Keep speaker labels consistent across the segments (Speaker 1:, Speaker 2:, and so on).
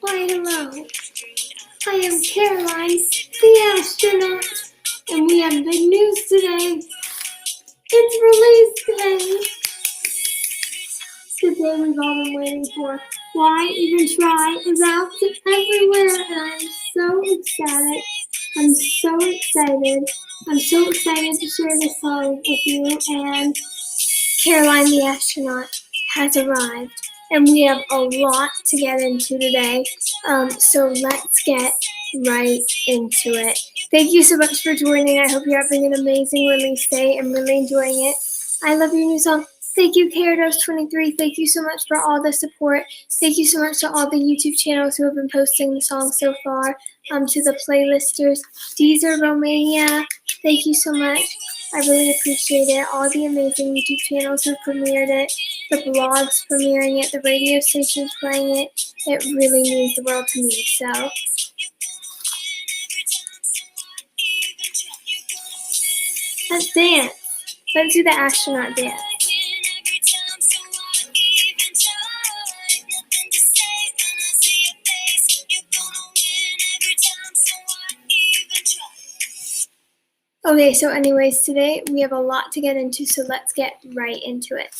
Speaker 1: Why, hello. I am Caroline, the astronaut, and we have big news today. It's release day. The day we've all been waiting for. Why Even Try is out everywhere, and I'm so ecstatic. I'm so excited. I'm so excited to share this song with you, and Caroline the astronaut has arrived, and we have a lot to get into today. So let's get right into it. Thank you so much for joining. I hope you're having an amazing release day and really enjoying it. I love your new song. Thank you, Carados23. Thank you so much for all the support. Thank you so much to all the YouTube channels who have been posting the song so far. To the playlisters, Deezer Romania. Thank you so much. I really appreciate it. All the amazing YouTube channels who premiered it, the blogs premiering it, the radio stations playing it. It really means the world to me. So let's dance. Let's do the astronaut dance. Okay, so anyways, today we have a lot to get into, so let's get right into it.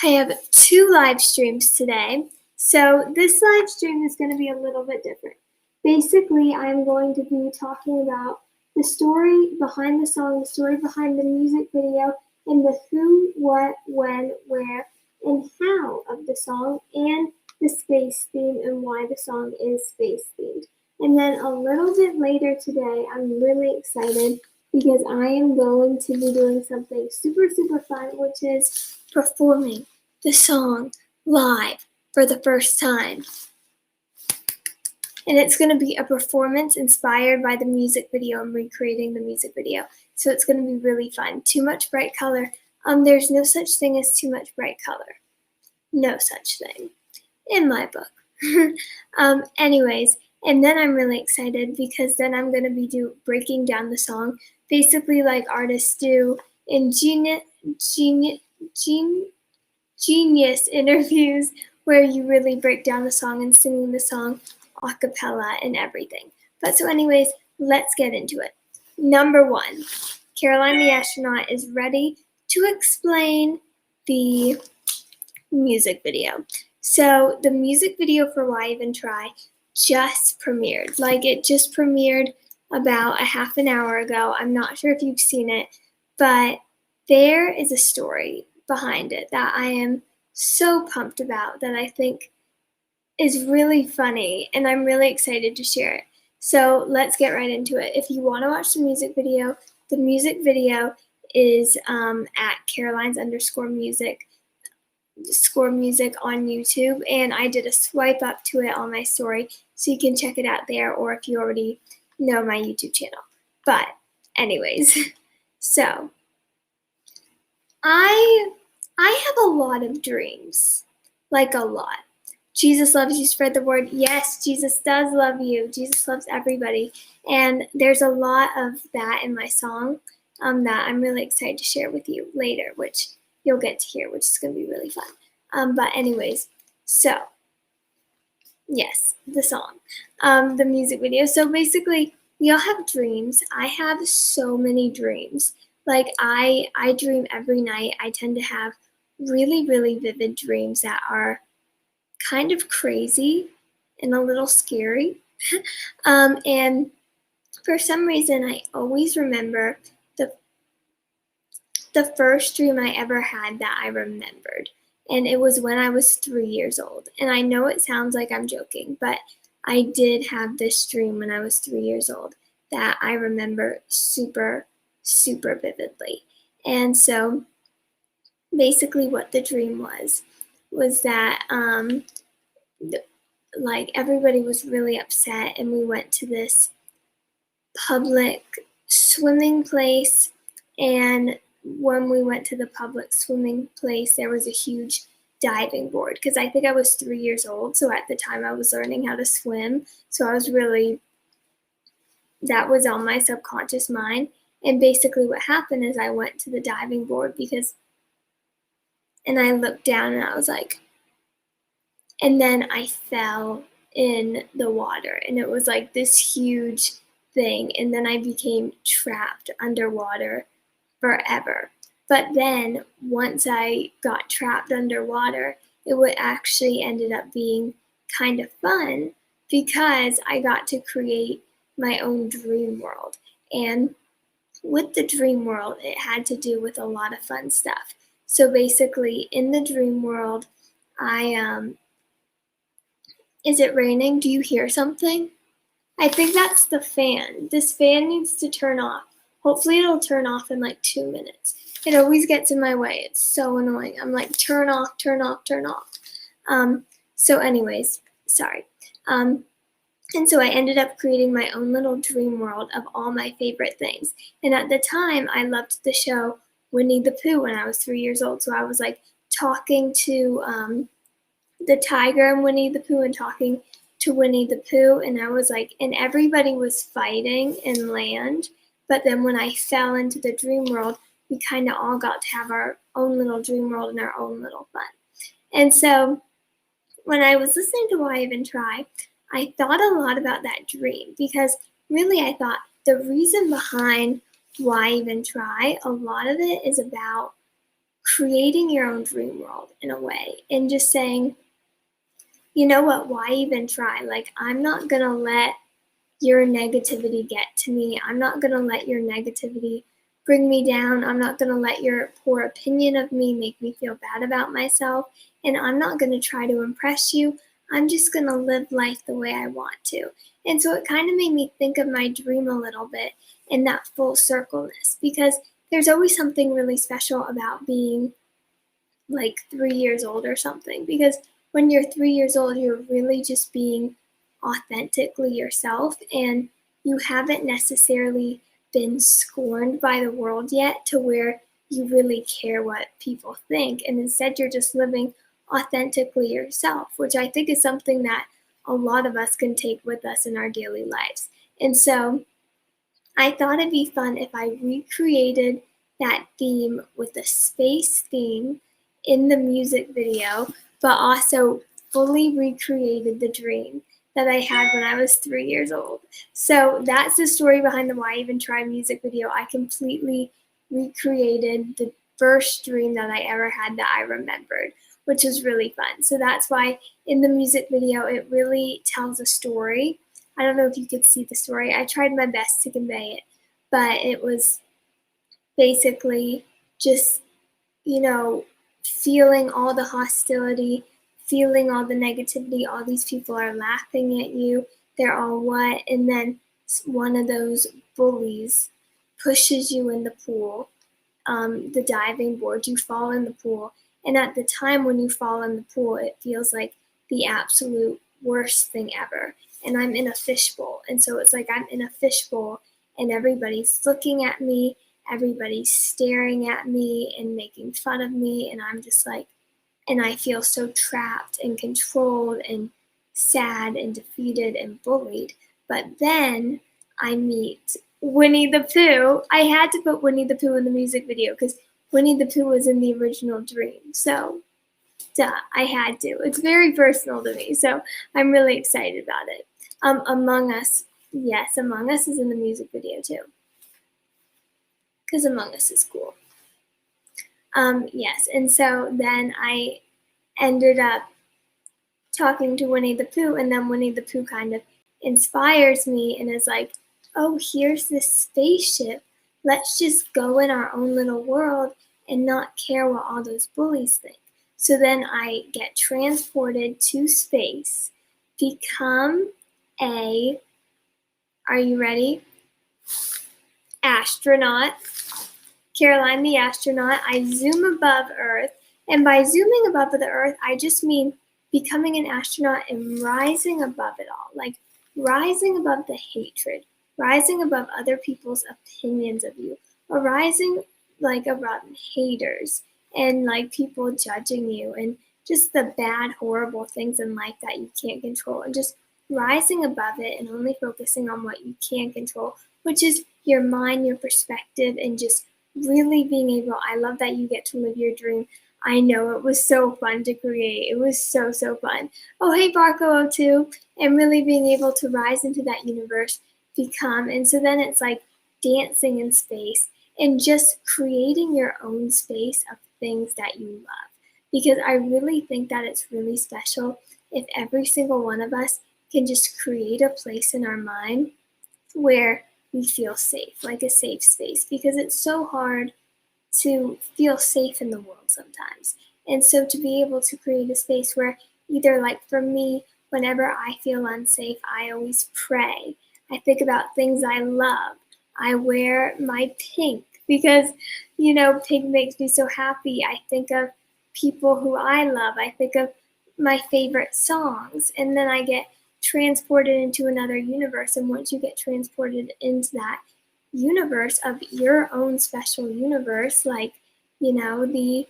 Speaker 1: I have 2 live streams today. So this live stream is going to be a little bit different. Basically, I'm going to be talking about the story behind the song, the story behind the music video, and the who, what, when, where, and how of the song, and the space theme and why the song is space themed. And then a little bit later today, I'm really excited because I am going to be doing something super, super fun, which is performing the song live for the first time. And it's going to be a performance inspired by the music video. I'm recreating the music video. So it's going to be really fun. Too much bright color. There's no such thing as too much bright color. No such thing in my book. Anyways, and then I'm really excited because then I'm going to be breaking down the song, basically like artists do in genius interviews where you really break down the song and singing the song a cappella and everything. But so anyways, let's get into it. Number 1, Caroline the astronaut is ready to explain the music video. So the music video for Why Even Try just premiered. Like, it just premiered about a half an hour ago. I'm not sure if you've seen it, but there is a story behind it that I am so pumped about, that I think is really funny, and I'm really excited to share it. So let's get right into it. If you want to watch the music video is at Caroline's_music on YouTube, and I did a swipe up to it on my story, so you can check it out there, or if you already know my YouTube channel. But anyways, so I have a lot of dreams, like a lot. Jesus loves you, spread the word. Yes, Jesus does love you. Jesus loves everybody. And there's a lot of that in my song that I'm really excited to share with you later, which you'll get to hear, which is going to be really fun. But anyways, so yes, the song, the music video. So basically, we all have dreams. I have so many dreams. Like, I dream every night. I tend to have really, really vivid dreams that are kind of crazy and a little scary. And for some reason, I always remember the first dream I ever had that I remembered. And it was when I was 3 years old. And I know it sounds like I'm joking, but I did have this dream when I was 3 years old that I remember super, super vividly. And so basically what the dream was that like, everybody was really upset, and we went to this public swimming place, and when we went to the public swimming place, there was a huge diving board, because I think I was 3 years old, so at the time I was learning how to swim, so that was on my subconscious mind. And basically what happened is I went to the diving board and I looked down, and I was like, and then I fell in the water, and it was like this huge thing, and then I became trapped underwater forever. But then once I got trapped underwater, it would actually ended up being kind of fun because I got to create my own dream world. And with the dream world, it had to do with a lot of fun stuff. So basically, in the dream world, I is it raining? Do you hear something? I think that's the fan. This fan needs to turn off. Hopefully it'll turn off in like 2 minutes. It always gets in my way. It's so annoying. I'm like, turn off, turn off, turn off. So anyways, sorry. And so I ended up creating my own little dream world of all my favorite things. And at the time, I loved the show Winnie the Pooh when I was 3 years old. So I was like talking to the tiger and Winnie the Pooh and talking to Winnie the Pooh. And I was like, and everybody was fighting in land. But then when I fell into the dream world, we kind of all got to have our own little dream world and our own little fun. And so when I was listening to Why Even Try, I thought a lot about that dream because really I thought the reason behind Why Even Try, a lot of it is about creating your own dream world in a way and just saying, you know what, why even try? Like, I'm not going to let your negativity get to me. I'm not going to let your negativity bring me down. I'm not going to let your poor opinion of me make me feel bad about myself. And I'm not going to try to impress you. I'm just going to live life the way I want to. And so it kind of made me think of my dream a little bit in that full circleness because there's always something really special about being like 3 years old or something. Because when you're 3 years old, you're really just being authentically yourself and you haven't necessarily been scorned by the world yet to where you really care what people think. And instead, you're just living authentically yourself, which I think is something that a lot of us can take with us in our daily lives. And so I thought it'd be fun if I recreated that theme with a space theme in the music video, but also fully recreated the dream that I had when I was 3 years old. So that's the story behind the Why Even Try music video. I completely recreated the first dream that I ever had that I remembered, which was really fun. So that's why in the music video, it really tells a story. I don't know if you could see the story. I tried my best to convey it, but it was basically just, feeling all the hostility, feeling all the negativity. All these people are laughing at you. They're all what? And then one of those bullies pushes you in the pool, the diving board. You fall in the pool. And at the time when you fall in the pool, it feels like the absolute worst thing ever. And I'm in a fishbowl. And so it's like I'm in a fishbowl and everybody's looking at me, everybody's staring at me and making fun of me. And I'm just like, and I feel so trapped and controlled and sad and defeated and bullied. But then I meet Winnie the Pooh. I had to put Winnie the Pooh in the music video because Winnie the Pooh was in the original dream. So, duh, I had to. It's very personal to me, so I'm really excited about it. Among Us, yes, Among Us is in the music video too. Because Among Us is cool. Yes, and so then I ended up talking to Winnie the Pooh, and then Winnie the Pooh kind of inspires me and is like, oh, here's this spaceship. Let's just go in our own little world and not care what all those bullies think. So then I get transported to space, become are you ready? Astronaut. Caroline the astronaut. I zoom above Earth, and by zooming above the Earth, I just mean becoming an astronaut and rising above it all, like rising above the hatred, rising above other people's opinions of you, or rising like above haters and like people judging you and just the bad, horrible things in life that you can't control, and just rising above it and only focusing on what you can control, which is your mind, your perspective, and just really being able, I love that you get to live your dream I know, it was so fun to create. It was so, so fun. Oh, hey, Barco02, and really being able to rise into that universe, become, and so then it's like dancing in space and just creating your own space of things that you love. Because I really think that it's really special if every single one of us can just create a place in our mind where we feel safe, like a safe space, because it's so hard to feel safe in the world sometimes. And so to be able to create a space where either, like for me, whenever I feel unsafe, I always pray. I think about things I love. I wear my pink because, pink makes me so happy. I think of people who I love. I think of my favorite songs. And then I get transported into another universe. And once you get transported into that universe of your own special universe, like, the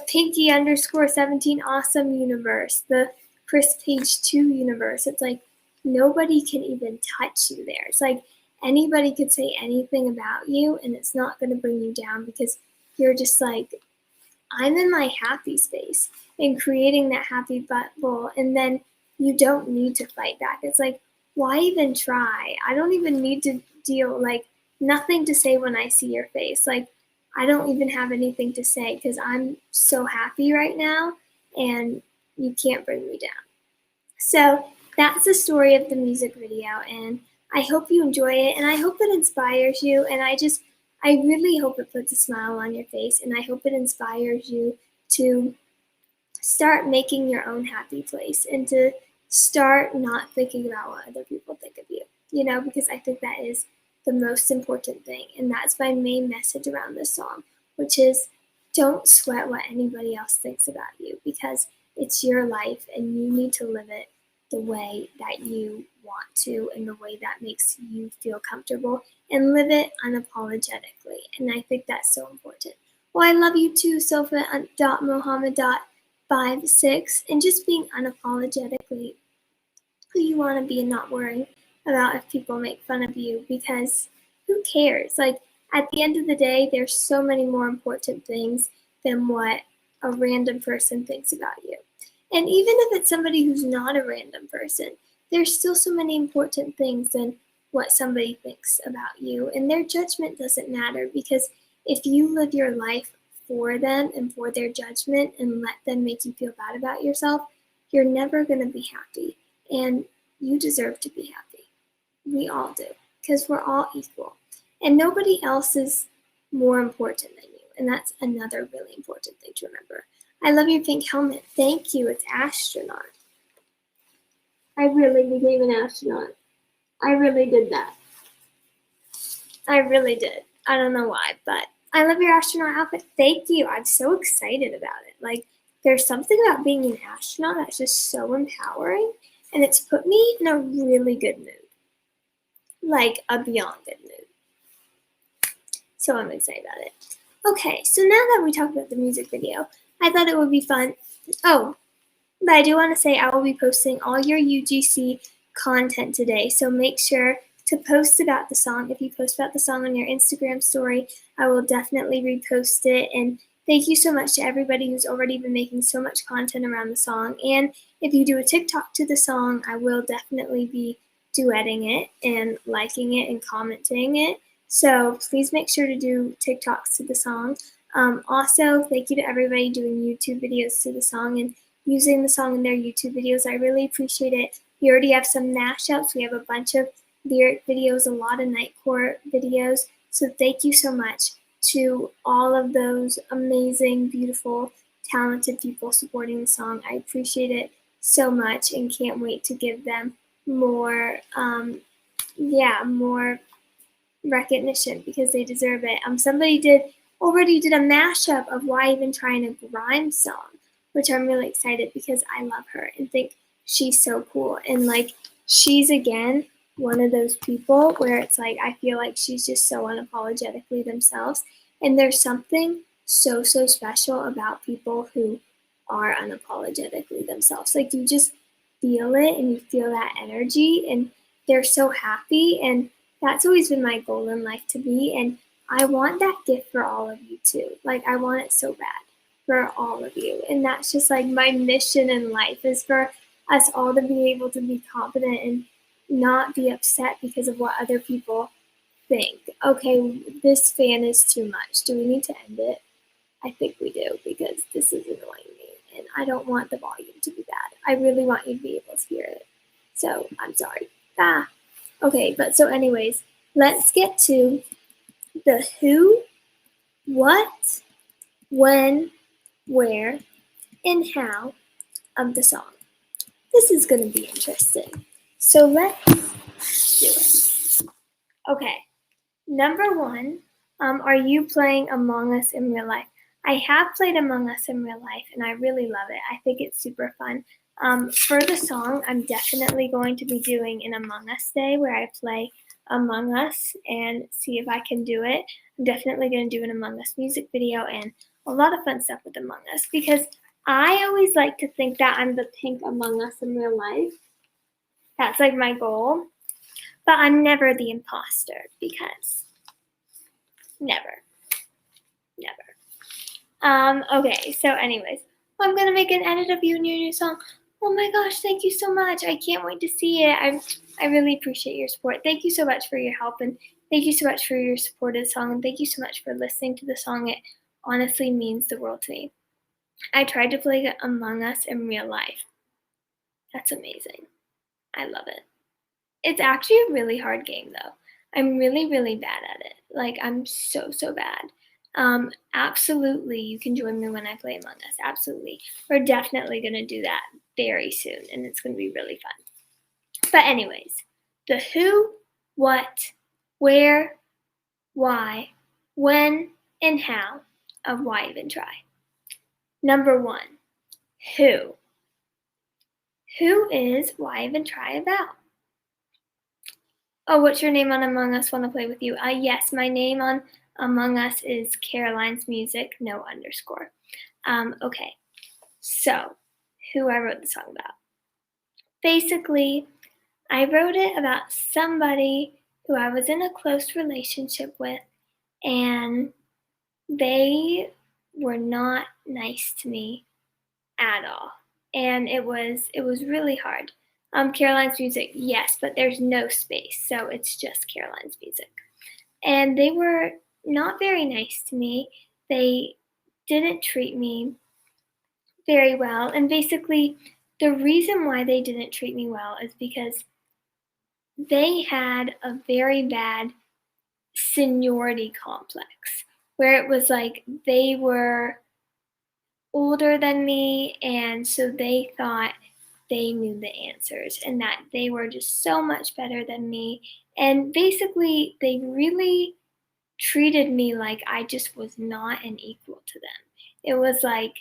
Speaker 1: Pinky underscore 17 awesome universe, the Chris Page 2 universe. It's like nobody can even touch you there. It's like anybody could say anything about you and it's not going to bring you down because you're just like, I'm in my happy space and creating that happy bubble. And then you don't need to fight back. It's like, why even try? I don't even need to deal, like, nothing to say when I see your face. Like, I don't even have anything to say because I'm so happy right now and you can't bring me down. So that's the story of the music video, and I hope you enjoy it, and I hope it inspires you, and I really hope it puts a smile on your face, and I hope it inspires you to start making your own happy place and to start not thinking about what other people think of you, because I think that is the most important thing. And that's my main message around this song, which is don't sweat what anybody else thinks about you because it's your life and you need to live it the way that you want to and the way that makes you feel comfortable and live it unapologetically. And I think that's so important. Well, I love you too, Sofa.Mohammed.56, and just being unapologetically who you want to be and not worrying about if people make fun of you because who cares? Like, at the end of the day, there's so many more important things than what a random person thinks about you. And even if it's somebody who's not a random person, there's still so many important things than what somebody thinks about you. And their judgment doesn't matter because if you live your life for them and for their judgment and let them make you feel bad about yourself, you're never going to be happy. And you deserve to be happy. We all do, because we're all equal. And nobody else is more important than you. And that's another really important thing to remember. I love your pink helmet. Thank you. It's astronaut. I really became an astronaut. I really did that. I really did. I don't know why, but I love your astronaut outfit. Thank you. I'm so excited about it. Like, there's something about being an astronaut that's just so empowering, and it's put me in a really good mood. Like, a beyond good mood. So I'm excited about it. Okay, so now that we talked about the music video, I thought it would be fun. Oh, but I do want to say I will be posting all your UGC content today, so make sure to post about the song. If you post about the song on your Instagram story, I will definitely repost it. And thank you so much to everybody who's already been making so much content around the song. And if you do a TikTok to the song, I will definitely be duetting it and liking it and commenting it. So please make sure to do TikToks to the song. Also, thank you to everybody doing YouTube videos to the song and using the song in their YouTube videos. I really appreciate it. We already have some mashups. We have a bunch of lyric videos, a lot of Nightcore videos. So thank you so much to all of those amazing, beautiful, talented people supporting the song. I appreciate it so much and can't wait to give them more, more recognition because they deserve it. Somebody already did a mashup of Why Even Trying a Grime song, which I'm really excited because I love her and think she's so cool. And like, she's again one of those people where it's like, I feel like she's just so unapologetically themselves. And there's something so, so special about people who are unapologetically themselves. Like, you just feel it and you feel that energy and they're so happy. And that's always been my goal in life to be. And I want that gift for all of you too. Like, I want it so bad. for all of you. And that's just like my mission in life is for us all to be able to be confident and not be upset because of what other people think. Okay, this fan is too much. Do we need to end it? I think we do because this is annoying me and I don't want the volume to be bad. I really want you to be able to hear it. So I'm sorry. Okay, but so anyways, let's get to the who, what, when, where, and how of the song. This is going to be interesting. So let's do it. Okay, number one, are you playing Among Us in real life? I have played Among Us in real life and I really love it. I think it's super fun. For the song, I'm definitely going to be doing an Among Us day where I play Among Us and see if I can do it. I'm definitely going to do an Among Us music video and a lot of fun stuff with Among Us because I always like to think that I'm the pink Among Us in real life. That's like my goal. But I'm never the imposter because never. Okay, so anyways, I'm gonna make an edit of you and your new song. Oh my gosh, thank you so much. I can't wait to see it. I really appreciate your support. Thank you so much for your help and thank you so much for your support of the song and thank you so much for listening to the song. It honestly means the world to me. I tried to play Among Us in real life. That's amazing. I love it. It's actually a really hard game though. I'm really, really bad at it. Like I'm so bad. Absolutely, you can join me when I play Among Us. Absolutely. We're definitely going to do that very soon, and it's going to be really fun. But anyways, the who, what, where, why, when, and how of Why Even Try. Number one, who. Who is Why Even Try about? Oh, what's your name on Among Us? Want to play with you? Yes, my name on Among Us is Caroline's Music, no underscore. Okay, so who I wrote the song about. Basically, I wrote it about somebody who I was in a close relationship with, and they were not nice to me at all. And it was really hard. Caroline's Music, yes, but there's no space, so it's just Caroline's Music. And they were not very nice to me. They didn't treat me very well. And basically, the reason why they didn't treat me well is because they had a very bad seniority complex where it was like they were older than me, and so they thought they knew the answers and that they were just so much better than me. And basically, they really treated me like I just was not an equal to them. It was like,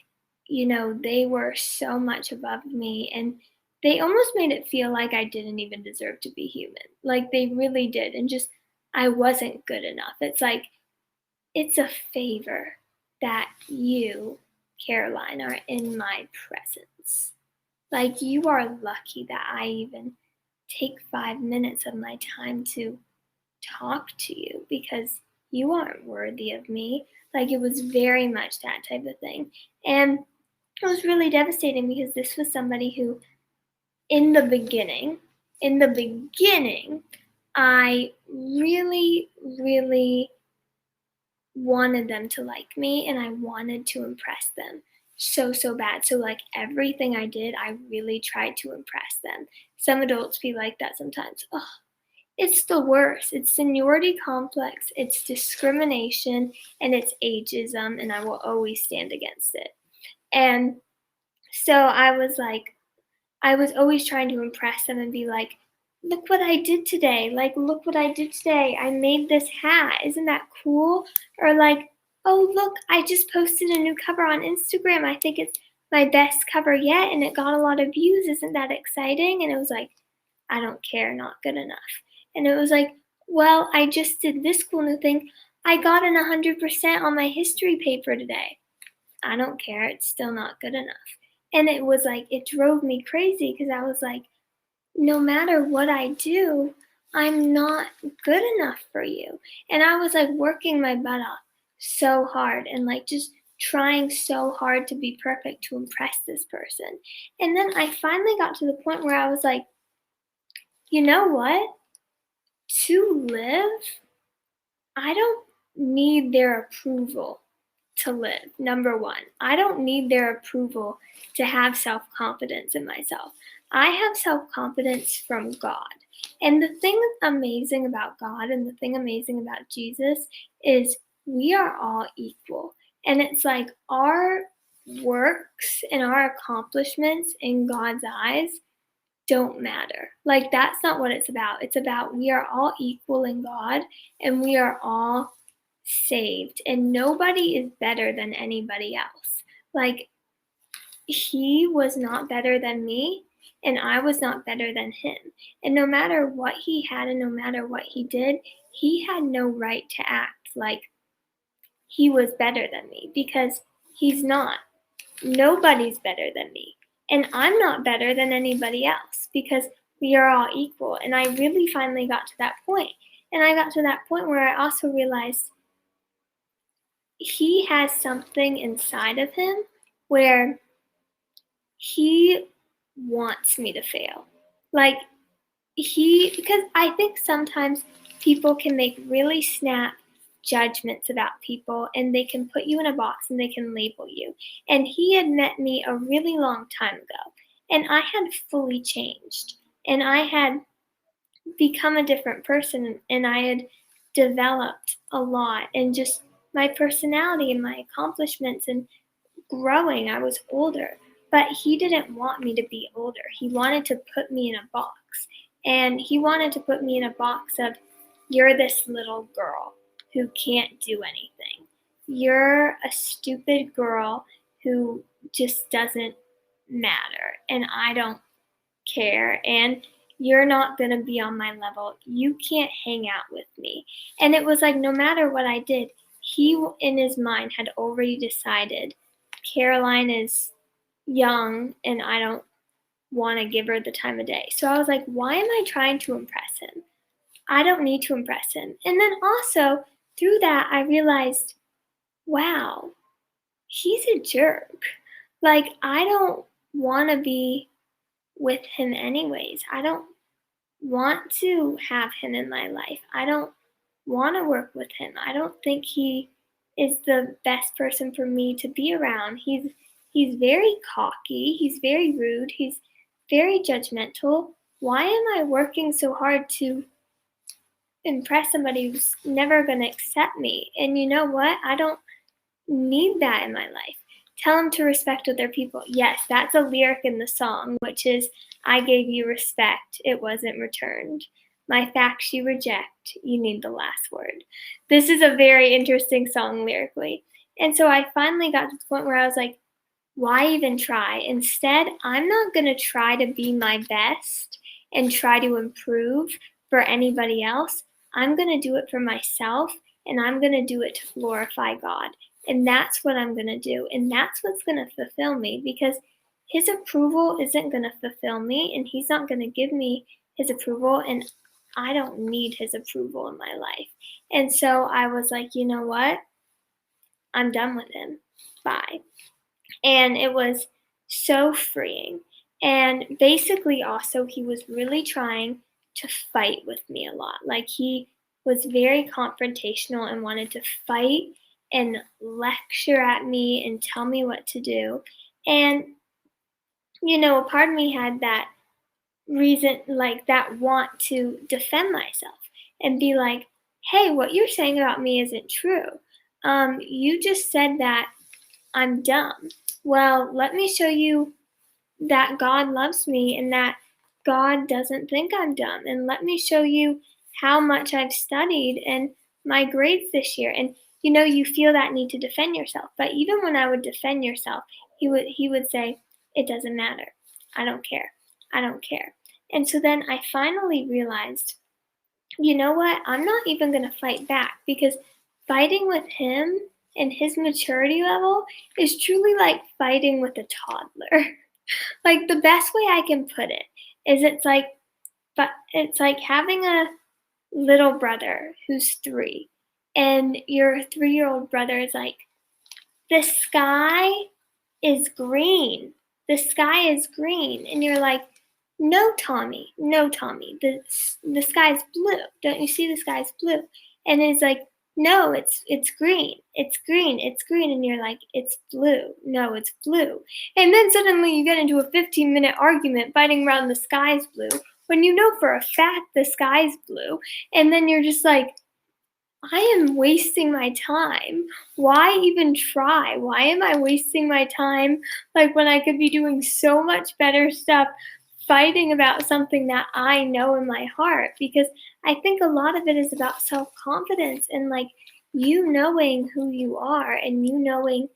Speaker 1: they were so much above me and they almost made it feel like I didn't even deserve to be human. Like they really did. And just, I wasn't good enough. It's like, it's a favor that you, Caroline, are in my presence. Like you are lucky that I even take 5 minutes of my time to talk to you because you aren't worthy of me. Like it was very much that type of thing. And it was really devastating because this was somebody who, in the beginning, I really, really wanted them to like me and I wanted to impress them so bad. So like everything I did, I really tried to impress them. Some adults be like that sometimes. Oh, it's the worst. It's seniority complex, it's discrimination, and it's ageism, and I will always stand against it. And so I was always trying to impress them and be like, look what I did today. Like, look what I did today. I made this hat. Isn't that cool? Or like, oh, look, I just posted a new cover on Instagram. I think it's my best cover yet, and it got a lot of views. Isn't that exciting? And it was like, I don't care, not good enough. And it was like, well, I just did this cool new thing. I got an 100% on my history paper today. I don't care, it's still not good enough. And it was like, it drove me crazy because I was like, no matter what I do, I'm not good enough for you. And I was like working my butt off so hard and like just trying so hard to be perfect to impress this person. And then I finally got to the point where I was like, you know what? To live, I don't need their approval to live. Number one, I don't need their approval to have self confidence in myself. I have self confidence from God. And the thing amazing about God and the thing amazing about Jesus is we are all equal. And it's like our works and our accomplishments in God's eyes don't matter. Like, that's not what it's about. It's about we are all equal in God and we are all saved, and nobody is better than anybody else. Like, he was not better than me, and I was not better than him. And no matter what he had and no matter what he did, he had no right to act like he was better than me because he's not. Nobody's better than me. And I'm not better than anybody else because we are all equal. And I really finally got to that point. And I got to that point where I also realized he has something inside of him where he wants me to fail. Like, because I think sometimes people can make really snap judgments about people and they can put you in a box and they can label you. And he had met me a really long time ago, and I had fully changed, and I had become a different person, and I had developed a lot, and just my personality and my accomplishments and growing. I was older, but he didn't want me to be older. He wanted to put me in a box. And he wanted to put me in a box of, you're this little girl who can't do anything. You're a stupid girl who just doesn't matter. And I don't care. And you're not going to be on my level. You can't hang out with me. And it was like, no matter what I did, he in his mind had already decided Caroline is young and I don't want to give her the time of day. So I was like, why am I trying to impress him? I don't need to impress him. And then also through that, I realized, wow, he's a jerk. Like, I don't want to be with him anyways. I don't want to have him in my life. I don't want to work with him. I don't think he is the best person for me to be around. He's very cocky, he's very rude, he's very judgmental. Why am I working so hard to impress somebody who's never going to accept me? And you know what? I don't need that in my life. Tell them to respect other people. Yes, that's a lyric in the song, which is, I gave you respect, it wasn't returned. My facts you reject, you need the last word. This is a very interesting song lyrically. And so I finally got to the point where I was like, why even try? Instead, I'm not going to try to be my best and try to improve for anybody else. I'm going to do it for myself, and I'm going to do it to glorify God. And that's what I'm going to do. And that's what's going to fulfill me, because his approval isn't going to fulfill me, and he's not going to give me his approval. And I don't need his approval in my life. And so I was like, you know what? I'm done with him. Bye. And it was so freeing. And basically, also, he was really trying to fight with me a lot. Like, he was very confrontational and wanted to fight and lecture at me and tell me what to do. And, you know, a part of me had that reason, like that want to defend myself and be like, hey, what you're saying about me isn't true. You just said that I'm dumb. Well, let me show you that God loves me and that God doesn't think I'm dumb. And let me show you how much I've studied and my grades this year. And you know, you feel that need to defend yourself. But even when I would defend yourself, he would say, it doesn't matter. I don't care. I don't care. And so then I finally realized, you know what? I'm not even going to fight back, because fighting with him and his maturity level is truly like fighting with a toddler. Like, the best way I can put it is it's like having a little brother who's 3, and your 3-year-old brother is like the sky is green. The sky is green. And you're like, no, Tommy, the sky's blue. Don't you see the sky's blue? And it's like, no, it's green. It's green. It's green. And you're like, it's blue. No, it's blue. And then suddenly you get into a 15-minute argument fighting around the sky's blue when you know for a fact the sky's blue. And then you're just like, I am wasting my time. Why even try? Why am I wasting my time like when I could be doing so much better stuff fighting about something that I know in my heart? Because I think a lot of it is about self-confidence and like you knowing who you are and you knowing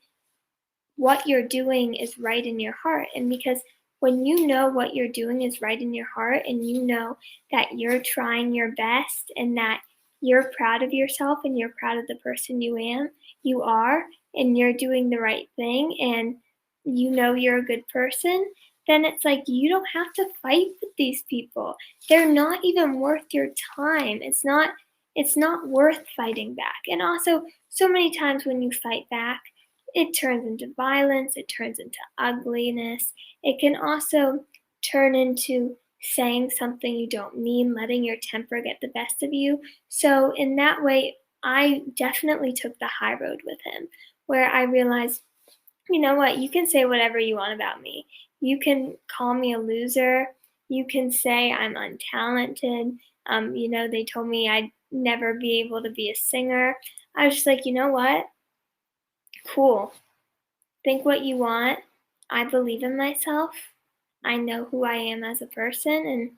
Speaker 1: what you're doing is right in your heart. And because when you know what you're doing is right in your heart and you know that you're trying your best and that you're proud of yourself and you're proud of the person you are, and you're doing the right thing and you know you're a good person, then it's like you don't have to fight with these people. They're not even worth your time. It's not worth fighting back. And also so many times when you fight back, it turns into violence, it turns into ugliness. It can also turn into saying something you don't mean, letting your temper get the best of you. So, in that way, I definitely took the high road with him, where I realized, you know what, you can say whatever you want about me. You can call me a loser. You can say I'm untalented. They told me I'd never be able to be a singer. I was just like, you know what? Cool. Think what you want. I believe in myself. I know who I am as a person, and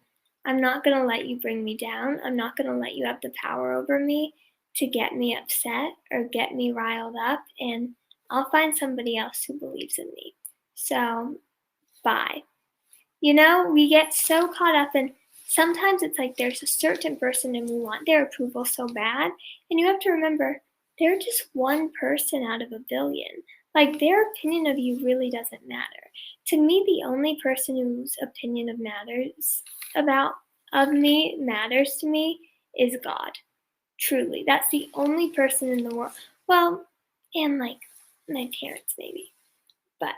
Speaker 1: I'm not going to let you bring me down. I'm not going to let you have the power over me to get me upset or get me riled up, and I'll find somebody else who believes in me. So, bye. We get so caught up in sometimes it's like there's a certain person and we want their approval so bad, and you have to remember they're just one person out of a billion. Like their opinion of you really doesn't matter. To me, the only person whose opinion of me matters to me is God. Truly. That's the only person in the world. Well, and like my parents maybe. But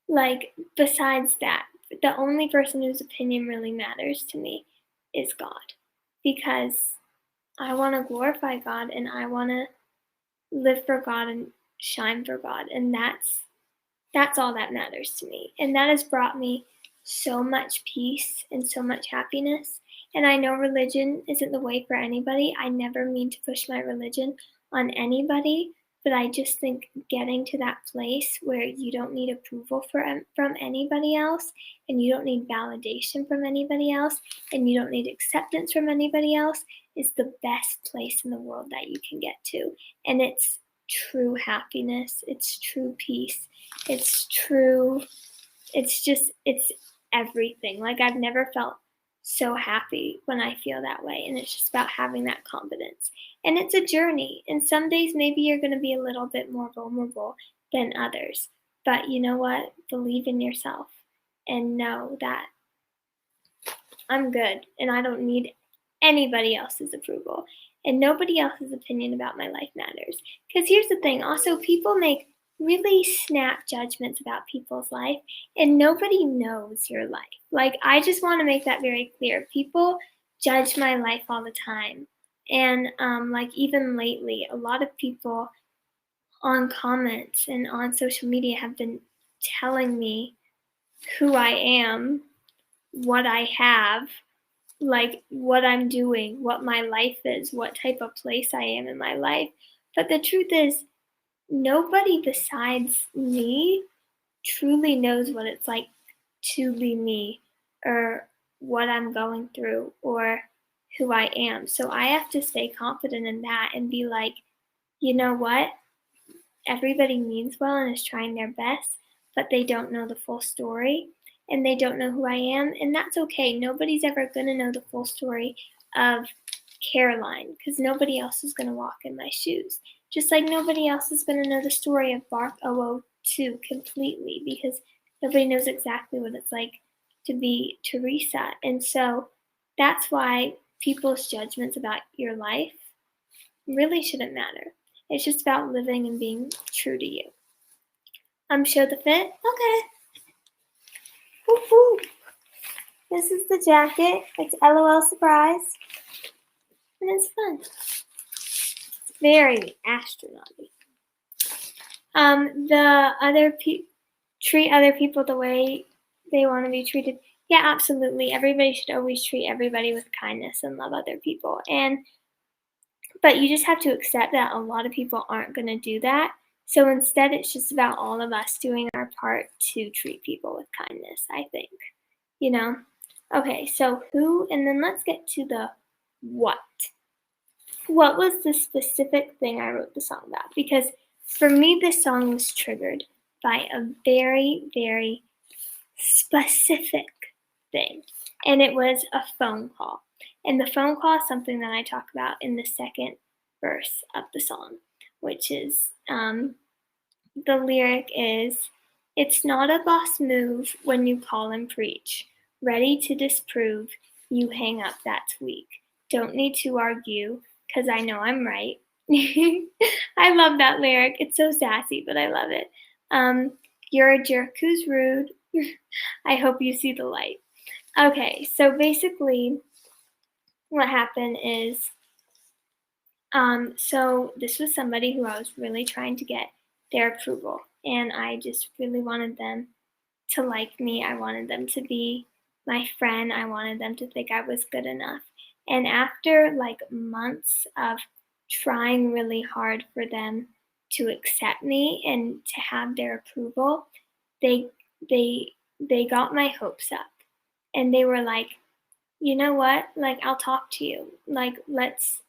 Speaker 1: like besides that, the only person whose opinion really matters to me is God. Because I want to glorify God and I want to live for God and shine for God. And that's all that matters to me. And that has brought me so much peace and so much happiness. And I know religion isn't the way for anybody. I never mean to push my religion on anybody, but I just think getting to that place where you don't need approval from anybody else, and you don't need validation from anybody else, and you don't need acceptance from anybody else is the best place in the world that you can get to. And it's true happiness, it's true peace, it's everything. Like I've never felt so happy when I feel that way. And it's just about having that confidence. And it's a journey. And some days maybe you're going to be a little bit more vulnerable than others. But you know what? Believe in yourself and know that I'm good and I don't need anybody else's approval. And nobody else's opinion about my life matters. Because here's the thing also, people make really snap judgments about people's life, and nobody knows your life. Like, I just want to make that very clear. People judge my life all the time. And, like, even lately, a lot of people on comments and on social media have been telling me who I am, what I have, like what I'm doing, what my life is, what type of place I am in my life. But the truth is, nobody besides me truly knows what it's like to be me or what I'm going through or who I am. So I have to stay confident in that and be like, you know what? Everybody means well and is trying their best, but they don't know the full story and they don't know who I am, and that's okay. Nobody's ever going to know the full story of Caroline because nobody else is going to walk in my shoes. Just like nobody else is going to know the story of Bark 002 completely because nobody knows exactly what it's like to be Teresa. And so that's why people's judgments about your life really shouldn't matter. It's just about living and being true to you. Show the fit? Okay. Woo-hoo. This is the jacket. It's LOL Surprise. And it's fun. It's very astronauty. The other treat other people the way they want to be treated. Yeah, absolutely. Everybody should always treat everybody with kindness and love other people. But you just have to accept that a lot of people aren't going to do that. So instead, it's just about all of us doing our part to treat people with kindness, I think. You know? Okay, so who, and then let's get to the what. What was the specific thing I wrote the song about? Because for me, this song was triggered by a very, very specific thing. And it was a phone call. And the phone call is something that I talk about in the second verse of the song, which is the lyric is, "It's not a boss move when you call and preach. Ready to disprove, you hang up, that's weak. Don't need to argue, 'cause I know I'm right." I love that lyric. It's so sassy, but I love it. You're a jerk who's rude. I hope you see the light. Okay, so basically what happened is, so this was somebody who I was really trying to get their approval, and I just really wanted them to like me. I wanted them to be my friend. I wanted them to think I was good enough. And after like months of trying really hard for them to accept me and to have their approval, they got my hopes up. And they were like, "You know what? Like, I'll talk to you. Like, let's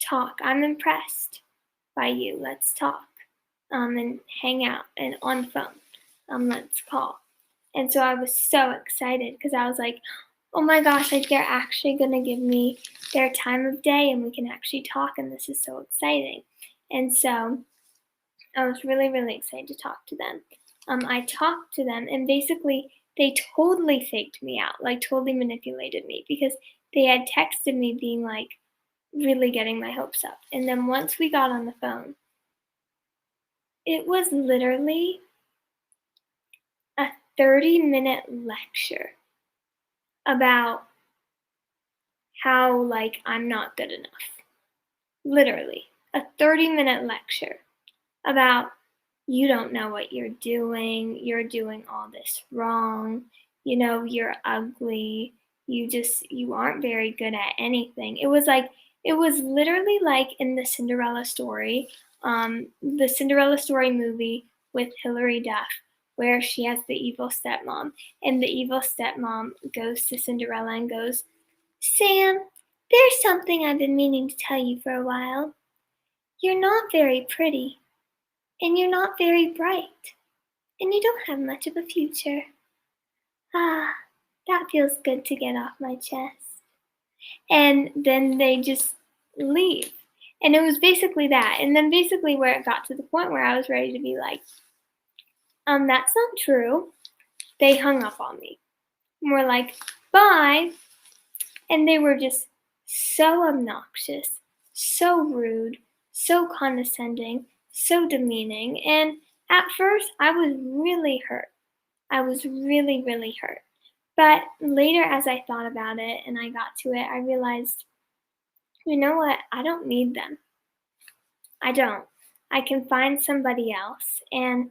Speaker 1: talk. I'm impressed by you. Let's talk. And hang out and on the phone. Let's call." And so I was so excited because I was like, "Oh my gosh, like they're actually gonna give me their time of day and we can actually talk, and this is so exciting." And so I was really, really excited to talk to them. I talked to them, and basically they totally faked me out, like totally manipulated me, because they had texted me being like really getting my hopes up. And then once we got on the phone, it was literally a 30-minute lecture about how like I'm not good enough. Literally, a 30-minute lecture about, you don't know what you're doing all this wrong, you're ugly, you aren't very good at anything. It was literally like in the Cinderella story movie with Hilary Duff, where she has the evil stepmom, and the evil stepmom goes to Cinderella and goes, "Sam, there's something I've been meaning to tell you for a while. You're not very pretty, and you're not very bright, and you don't have much of a future. Ah, that feels good to get off my chest." And then they just leave. And it was basically that. And then basically where it got to the point where I was ready to be like, "That's not true," they hung up on me. And were like, "Bye." And they were just so obnoxious, so rude, so condescending, so demeaning. And at first, I was really hurt. I was really, really hurt. But later, as I thought about it and I got to it, I realized, you know what? I don't need them. I don't. I can find somebody else. And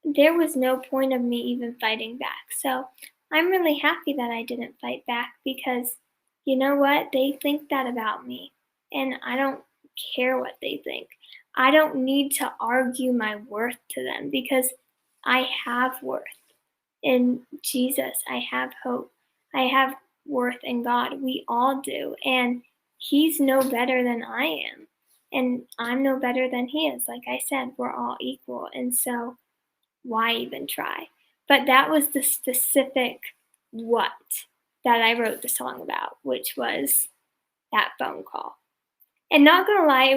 Speaker 1: there was no point of me even fighting back. So I'm really happy that I didn't fight back, because you know what? They think that about me. And I don't care what they think. I don't need to argue my worth to them, because I have worth in Jesus. I have hope. I have worth in God. We all do. And He's no better than I am. And I'm no better than He is. Like I said, we're all equal. And so why even try? But that was the specific what that I wrote the song about, which was that phone call. And not gonna lie,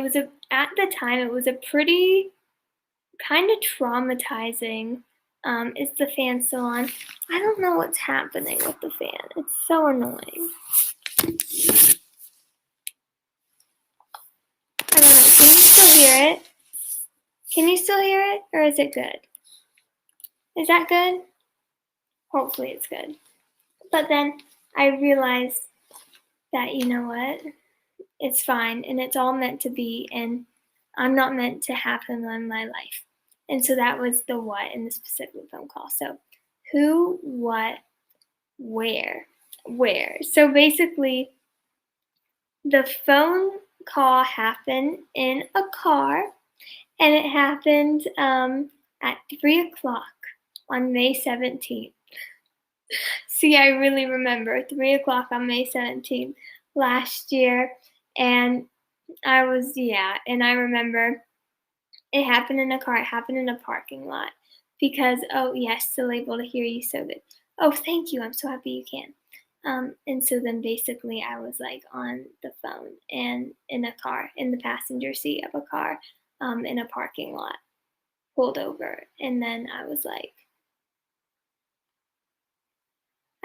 Speaker 1: at the time it was a pretty kind of traumatizing. Is the fan still on? I don't know what's happening with the fan. It's so annoying. I don't know. Can you still hear it? Can you still hear it? Or is it good? Is that good? Hopefully it's good. But then I realized that, you know what? It's fine and it's all meant to be, and I'm not meant to have him in my life. And so that was the what in the specific phone call. So who, what, where, where. So basically, the phone call happened in a car, and it happened at 3 o'clock on May 17th. See, I really remember 3 o'clock on May 17th last year, and and I remember it happened in a car, it happened in a parking lot because, oh, yes, still able to hear you so good. Oh, thank you. I'm so happy you can. And so then basically I was like on the phone and in a car, in the passenger seat of a car, in a parking lot, pulled over. And then I was like,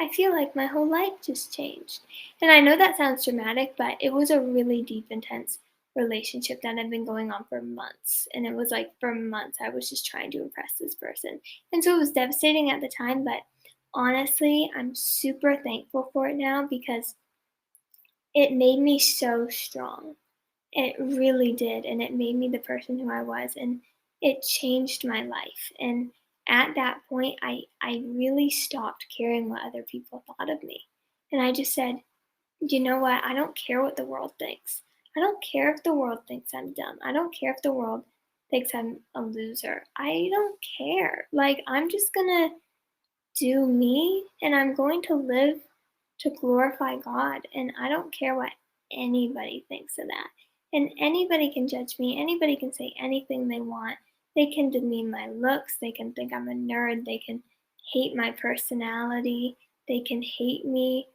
Speaker 1: I feel like my whole life just changed. And I know that sounds dramatic, but it was a really deep, intense relationship that had been going on for months. And it was like for months, I was just trying to impress this person. And so it was devastating at the time, but honestly, I'm super thankful for it now because it made me so strong. It really did, and it made me the person who I was, and it changed my life. And at that point, I really stopped caring what other people thought of me. And I just said, you know what? I don't care what the world thinks. I don't care if the world thinks I'm dumb. I don't care if the world thinks I'm a loser. I don't care. Like, I'm just gonna do me, and I'm going to live to glorify God. And I don't care what anybody thinks of that. And anybody can judge me, anybody can say anything they want. They can demean my looks, they can think I'm a nerd, they can hate my personality, they can hate me.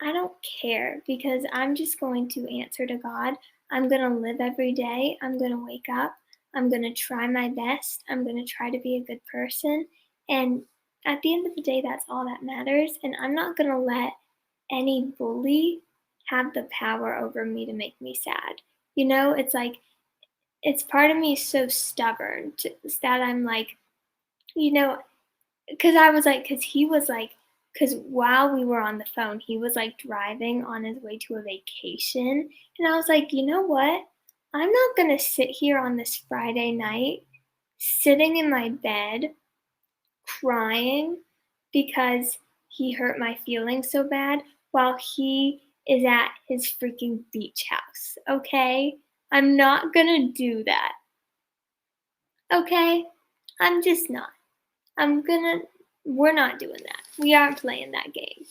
Speaker 1: I don't care because I'm just going to answer to God. I'm going to live every day. I'm going to wake up. I'm going to try my best. I'm going to try to be a good person. And at the end of the day, that's all that matters. And I'm not going to let any bully have the power over me to make me sad. You know, it's like, it's part of me so stubborn that I'm like, you know, because I was like, because he was like, because while we were on the phone, he was like driving on his way to a vacation. And I was like, you know what? I'm not going to sit here on this Friday night, sitting in my bed, crying because he hurt my feelings so bad while he is at his freaking beach house. Okay? I'm not going to do that. Okay? I'm just not. We're not doing that. We aren't playing that game.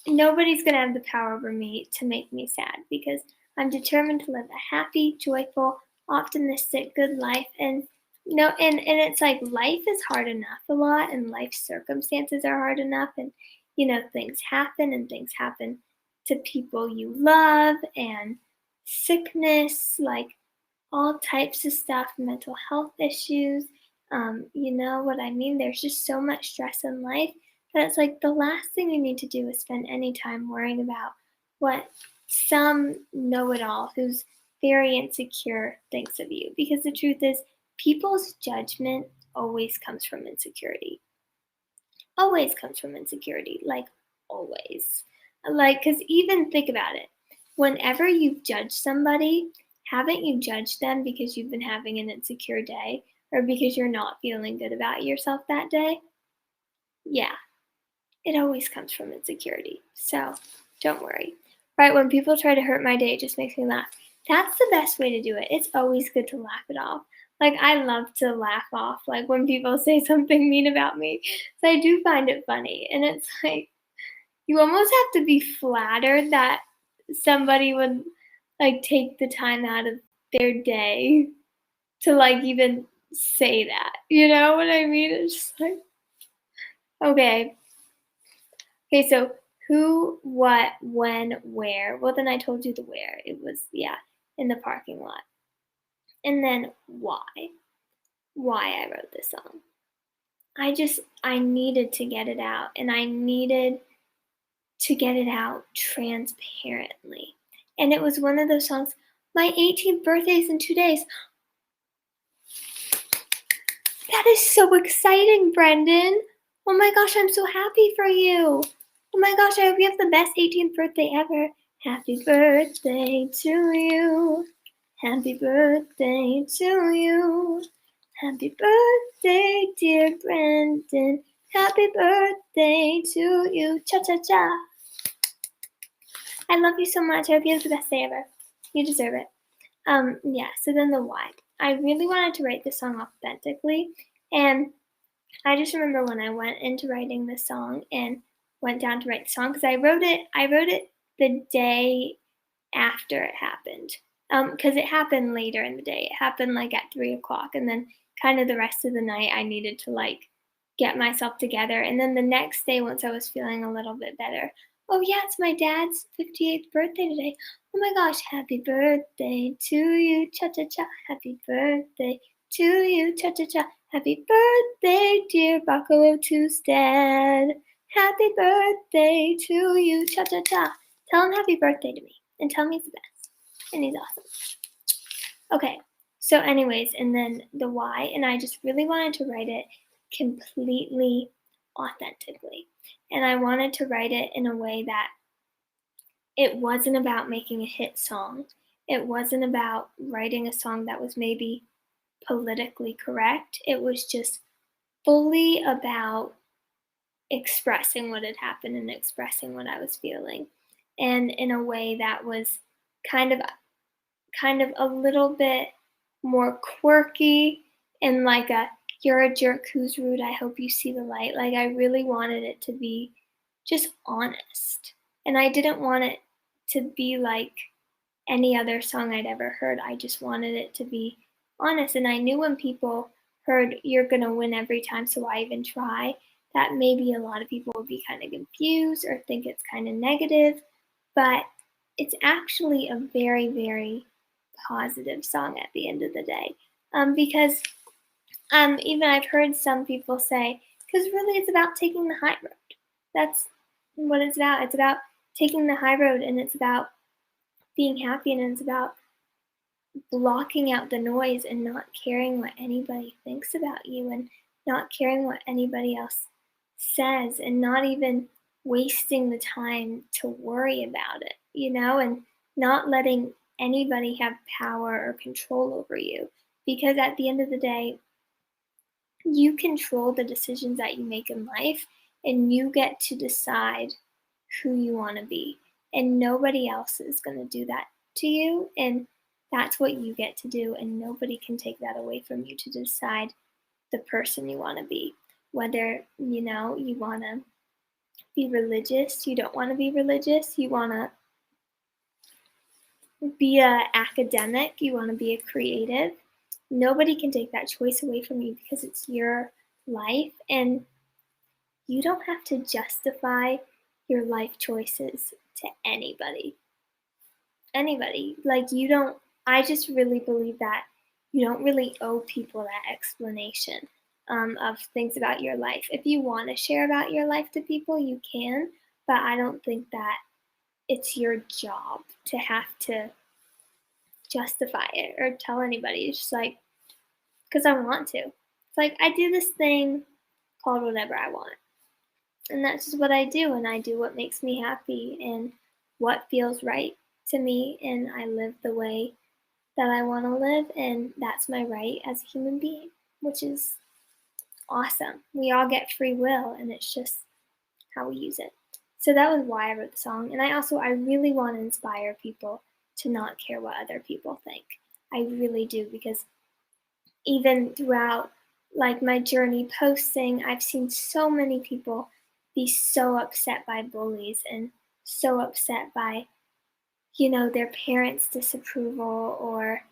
Speaker 1: Nobody's gonna have the power over me to make me sad because I'm determined to live a happy, joyful, optimistic, good life. And no, and it's like life is hard enough a lot, and life circumstances are hard enough, and things happen, and things happen to people you love, and sickness, like all types of stuff, mental health issues. You know what I mean? There's just so much stress in life that it's like the last thing you need to do is spend any time worrying about what some know it all who's very insecure thinks of you. Because the truth is, people's judgment always comes from insecurity. Always comes from insecurity. Like, always. Like, because even think about it. Whenever you judge somebody, haven't you judged them because you've been having an insecure day or because you're not feeling good about yourself that day? Yeah, it always comes from insecurity. So don't worry. Right, when people try to hurt my day, it just makes me laugh. That's the best way to do it. It's always good to laugh it off. Like, I love to laugh off, like, when people say something mean about me. So I do find it funny. And it's like, you almost have to be flattered that somebody would, like, take the time out of their day to, like, even say that. You know what I mean? It's just like, okay. Okay, so who, what, when, where. Well, then I told you the where. It was, in the parking lot. And then why. Why I wrote this song. I needed to get it out. And I needed to get it out transparently. And it was one of those songs. My 18th birthday is in 2 days. That is so exciting, Brendan. Oh my gosh, I'm so happy for you. Oh my gosh, I hope you have the best 18th birthday ever. Happy birthday to you. Happy birthday to you. Happy birthday, dear Brendan. Happy birthday to you. Cha-cha-cha. I love you so much. I hope you have the best day ever. You deserve it. Yeah, so then the why. I really wanted to write this song authentically, and I just remember when I went into writing this song and went down to write the song because I wrote it the day after it happened. Because it happened later in the day. It happened like at 3 o'clock, and then kind of the rest of the night I needed to like get myself together. And then the next day, once I was feeling a little bit better, oh yeah, it's my dad's 58th birthday today. Oh my gosh, happy birthday to you, cha cha cha. Happy birthday to you, cha cha cha. Happy birthday, dear Buffalo Two's dad. Happy birthday to you, cha cha cha. Tell him happy birthday to me and tell me he's the best. And he's awesome. Okay, so, anyways, and then the why, and I just really wanted to write it completely authentically. And I wanted to write it in a way that it wasn't about making a hit song. It wasn't about writing a song that was maybe politically correct. It was just fully about expressing what had happened and expressing what I was feeling. And in a way that was kind of a little bit more quirky and like a you're a jerk who's rude, I hope you see the light. Like I really wanted it to be just honest. And I didn't want it to be like any other song I'd ever heard. I just wanted it to be honest. And I knew when people heard you're gonna win every time, so why even try, that maybe a lot of people would be kind of confused or think it's kind of negative. But it's actually a very, very positive song at the end of the day. Because even I've heard some people say, because really it's about taking the high road. That's what it's about. It's about taking the high road, and it's about being happy, and it's about blocking out the noise and not caring what anybody thinks about you, and not caring what anybody else says, and not even wasting the time to worry about it, and not letting anybody have power or control over you. Because at the end of the day, you control the decisions that you make in life, and you get to decide who you want to be. And nobody else is going to do that to you. And that's what you get to do. And nobody can take that away from you to decide the person you want to be. Whether, you want to be religious, you don't want to be religious, you want to be a academic, you want to be a creative. Nobody can take that choice away from you because it's your life, and you don't have to justify your life choices to anybody. Like, you don't, I just really believe that you don't really owe people that explanation of things about your life. If you want to share about your life to people, you can, but I don't think that it's your job to have to justify it or tell anybody. It's just like, because I want to. It's like, I do this thing called whatever I want. And that's just what I do. And I do what makes me happy and what feels right to me. And I live the way that I want to live. And that's my right as a human being, which is awesome. We all get free will, and it's just how we use it. So that was why I wrote the song. And I really want to inspire people to not care what other people think. I really do, because even throughout like my journey posting, I've seen so many people be so upset by bullies and so upset by, their parents' disapproval or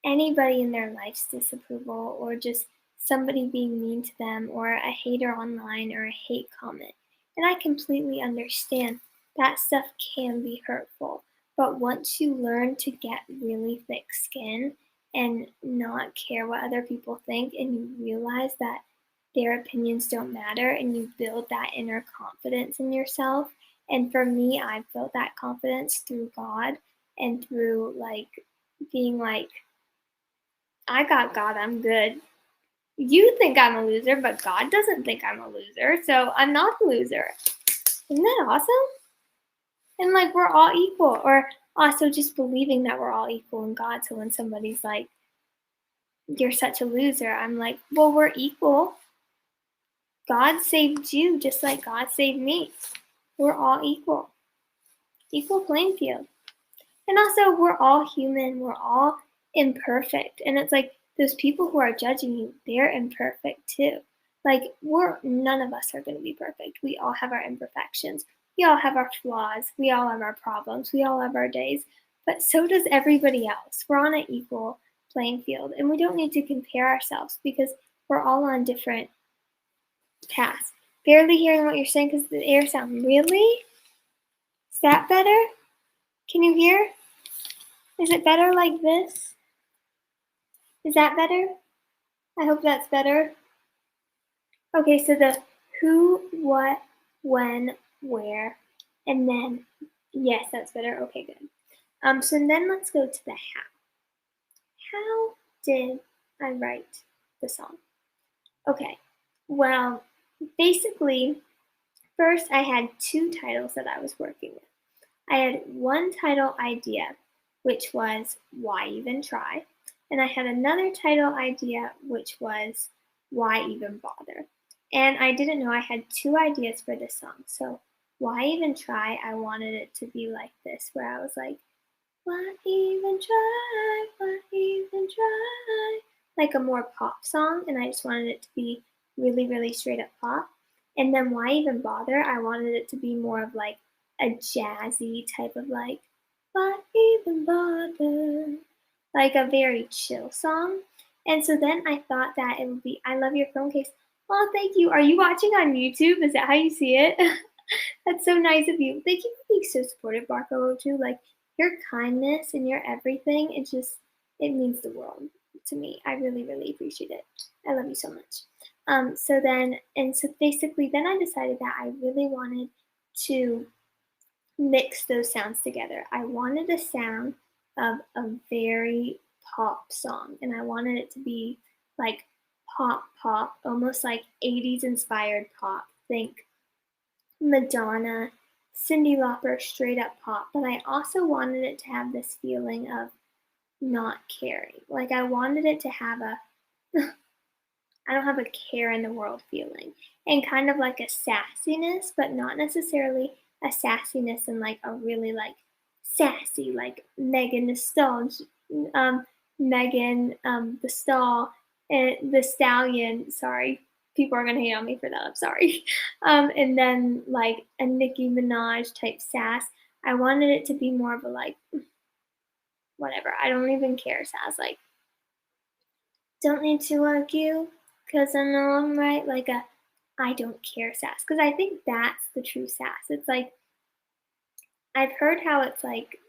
Speaker 1: anybody in their life's disapproval, or just somebody being mean to them, or a hater online, or a hate comment. And I completely understand that stuff can be hurtful. But once you learn to get really thick skin and not care what other people think, and you realize that their opinions don't matter, and you build that inner confidence in yourself. And for me, I've built that confidence through God and through like being like, I got God, I'm good. You think I'm a loser, but God doesn't think I'm a loser, so I'm not a loser. Isn't that awesome? And like we're all equal, or also just believing that we're all equal in God. So when somebody's like, you're such a loser, I'm like, well, we're equal. God saved you just like God saved me. We're all equal. Equal playing field. And also, we're all human. We're all imperfect. And it's like those people who are judging you, they're imperfect too. Like, none of us are going to be perfect. We all have our imperfections. We all have our flaws. We all have our problems. We all have our days. But so does everybody else. We're on an equal playing field. And we don't need to compare ourselves because we're all on different paths. Barely hearing what you're saying because the air sound. Really? Is that better? Can you hear? Is it better like this? Is that better? I hope that's better. Okay, so the who, what, when, where, and then, yes, that's better. Okay, good. So then let's go to the how. How did I write the song? Okay, well, basically, first I had two titles that I was working with. I had one title idea, which was Why Even Try? And I had another title idea, which was Why Even Bother? And I didn't know I had two ideas for this song. So, Why Even Try? I wanted it to be like this, where I was like, Why even try? Why even try? Like a more pop song, and I just wanted it to be really, really straight up pop. And then Why Even Bother? I wanted it to be more of like a jazzy type of like, Why Even Bother? Like a very chill song. And so then I thought that it would be, I love your phone case. Oh, thank you. Are you watching on YouTube? Is that how you see it? That's so nice of you. Thank you for being so supportive, Barco too. Like your kindness and your everything, it means the world to me. I really, really appreciate it. I love you so much. So basically then I decided that I really wanted to mix those sounds together. I wanted a sound of a very pop song, and I wanted it to be like pop, almost like 80s inspired pop. Think Madonna, Cyndi Lauper, straight up pop. But I also wanted it to have this feeling of not caring. Like I wanted it to have a I don't have a care in the world feeling, and kind of like a sassiness, but not necessarily a sassiness in like a really like sassy, like Megan um, Megan the Stallion. Sorry, people are gonna hate on me for that. I'm sorry. And then like a Nicki Minaj type sass. I wanted it to be more of a like whatever. I don't even care sass. Like don't need to argue because I know I'm right. Like a I don't care sass. Because I think that's the true sass. It's like, I've heard how it's like,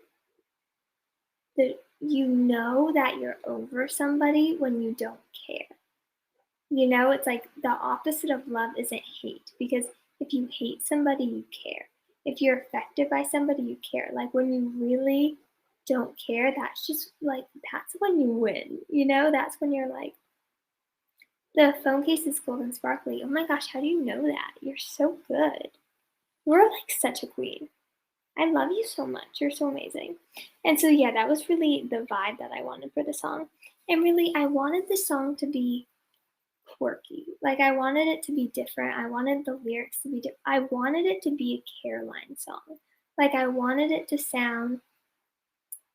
Speaker 1: you know that you're over somebody when you don't care. You know, it's like the opposite of love isn't hate. Because if you hate somebody, you care. If you're affected by somebody, you care. Like when you really don't care, that's just like, that's when you win. You know, that's when you're like, the phone case is gold and sparkly. Oh my gosh, how do you know that? You're so good. You're like such a queen. I love you so much. You're so amazing. And so, yeah, that was really the vibe that I wanted for the song. And really, I wanted the song to be quirky. Like, I wanted it to be different. I wanted the lyrics to be different. I wanted it to be a Caroline song. Like, I wanted it to sound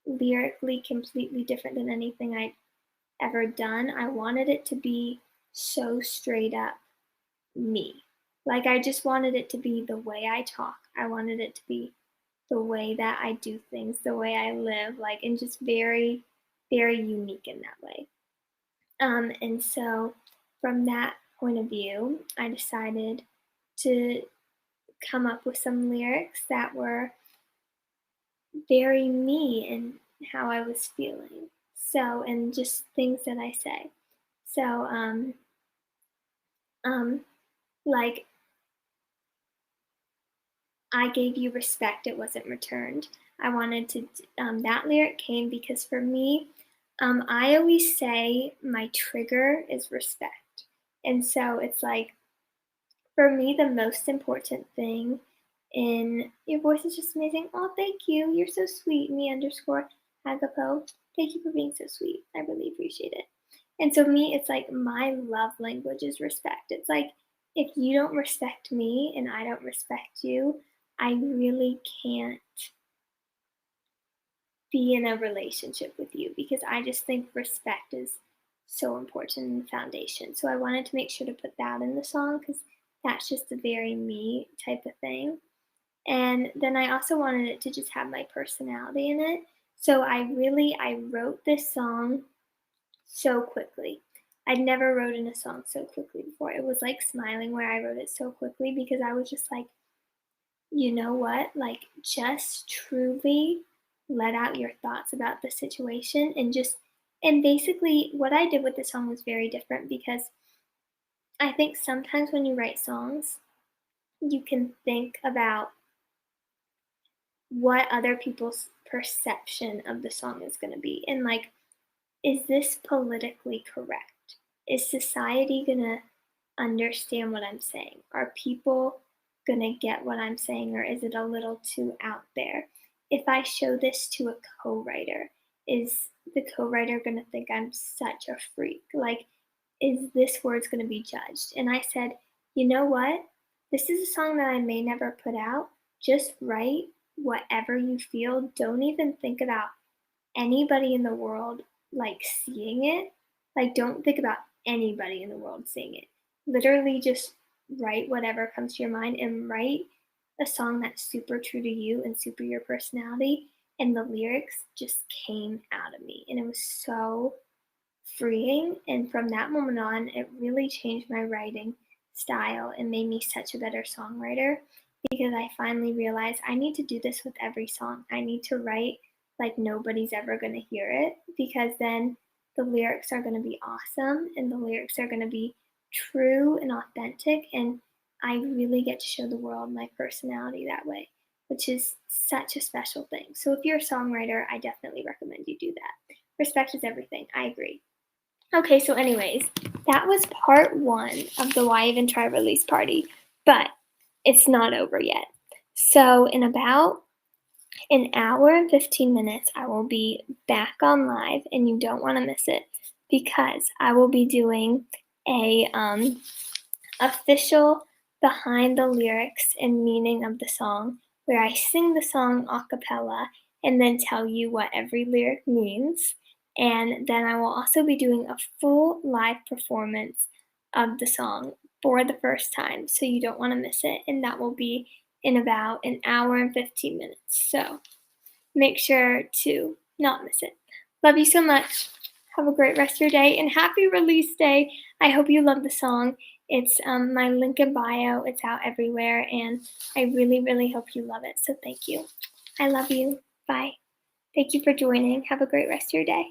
Speaker 1: lyrically completely different than anything I'd ever done. I wanted it to be so straight up me. Like I just wanted it to be the way I talk. I wanted it to be the way that I do things, the way I live, like and just very, very unique in that way. And so from that point of view, I decided to come up with some lyrics that were very me and how I was feeling. So and just things that I say. So um like I gave you respect, it wasn't returned. I wanted to, that lyric came because for me, I always say my trigger is respect. And so it's like, for me, the most important thing in your voice is just amazing. Oh, thank you. You're so sweet. Me underscore Agapo. Thank you for being so sweet. I really appreciate it. And so me, it's like my love language is respect. It's like if you don't respect me and I don't respect you, I really can't be in a relationship with you because I just think respect is so important in the foundation. So I wanted to make sure to put that in the song because that's just a very me type of thing. And then I also wanted it to just have my personality in it. So I wrote this song so quickly. I'd never written a song so quickly before. It was like Smiling where I wrote it so quickly because I was just like, you know what? Like, just truly let out your thoughts about the situation and basically, what I did with the song was very different because I think sometimes when you write songs, you can think about what other people's perception of the song is going to be. And like, is this politically correct? Is society going to understand what I'm saying? Are people going to get what I'm saying, or is it a little too out there? If I show this to a co writer, is the co writer going to think I'm such a freak? Like, is this word's going to be judged? And I said, you know what? This is a song that I may never put out. Just write whatever you feel. Don't even think about anybody in the world like seeing it. Like, don't think about anybody in the world seeing it. Literally just write whatever comes to your mind and write a song that's super true to you and super your personality. And the lyrics just came out of me. And it was so freeing. And from that moment on, it really changed my writing style and made me such a better songwriter because I finally realized I need to do this with every song. I need to write like nobody's ever going to hear it because then the lyrics are going to be awesome and the lyrics are going to be true and authentic. And I really get to show the world my personality that way, which is such a special thing. So if you're a songwriter, I definitely recommend you do that. Respect is everything. I agree. Okay, so anyways, that was part one of the Why Even Try release party, but it's not over yet. So in about an hour and 15 minutes, I will be back on live, and you don't want to miss it because I will be doing a official behind the lyrics and meaning of the song where I sing the song a cappella and then tell you what every lyric means. And then I will also be doing a full live performance of the song for the first time, so you don't want to miss it. And that will be in about an hour and 15 minutes. So make sure to not miss it. Love you so much. Have a great rest of your day and happy release day. I hope you love the song. It's my link in bio. It's out everywhere, and I really, really hope you love it. So thank you. I love you. Bye. Thank you for joining. Have a great rest of your day.